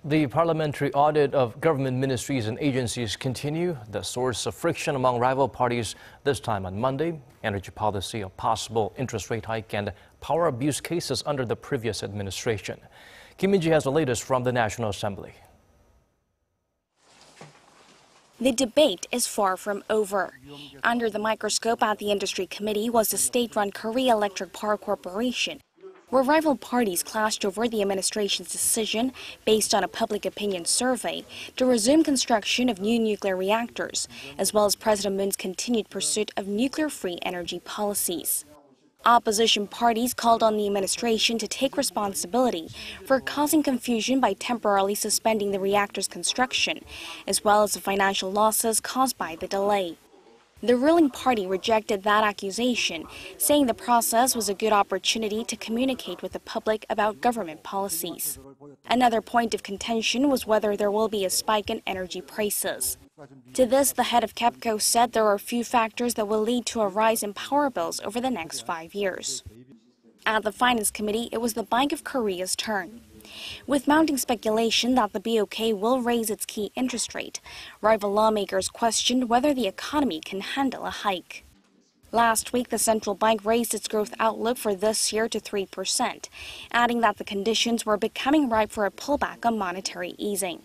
The parliamentary audit of government ministries and agencies continue, the source of friction among rival parties this time on Monday. Energy policy, a possible interest rate hike, and power abuse cases under the previous administration. Kim Min-ji has the latest from the National Assembly. The debate is far from over. Under the microscope at the Industry Committee was the state-run Korea Electric Power Corporation, where rival parties clashed over the administration's decision, based on a public opinion survey, to resume construction of new nuclear reactors, as well as President Moon's continued pursuit of nuclear-free energy policies. Opposition parties called on the administration to take responsibility for causing confusion by temporarily suspending the reactor's construction, as well as the financial losses caused by the delay. The ruling party rejected that accusation, saying the process was a good opportunity to communicate with the public about government policies. Another point of contention was whether there will be a spike in energy prices. To this, the head of KEPCO said there are few factors that will lead to a rise in power bills over the next 5 years. At the Finance Committee, it was the Bank of Korea's turn. With mounting speculation that the BOK will raise its key interest rate, rival lawmakers questioned whether the economy can handle a hike. Last week, the central bank raised its growth outlook for this year to 3%, adding that the conditions were becoming ripe for a pullback on monetary easing.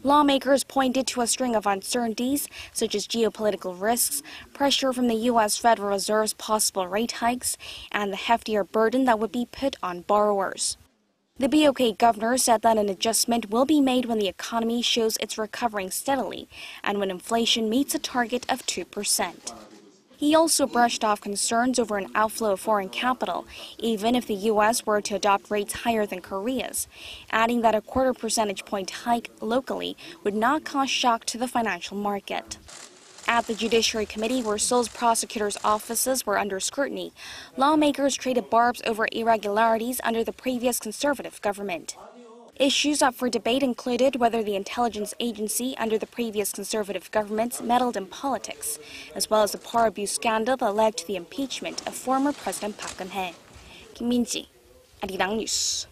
Lawmakers pointed to a string of uncertainties, such as geopolitical risks, pressure from the U.S. Federal Reserve's possible rate hikes, and the heftier burden that would be put on borrowers. The BOK governor said that an adjustment will be made when the economy shows it's recovering steadily and when inflation meets a target of 2%. He also brushed off concerns over an outflow of foreign capital, even if the U.S. were to adopt rates higher than Korea's, adding that a 0.25 percentage point hike locally would not cause shock to the financial market. At the Judiciary Committee, where Seoul's prosecutors' offices were under scrutiny, lawmakers traded barbs over irregularities under the previous conservative government. Issues up for debate included whether the intelligence agency under the previous conservative government meddled in politics, as well as the power abuse scandal that led to the impeachment of former President Park Geun-hye. Kim Min-ji, Arirang News.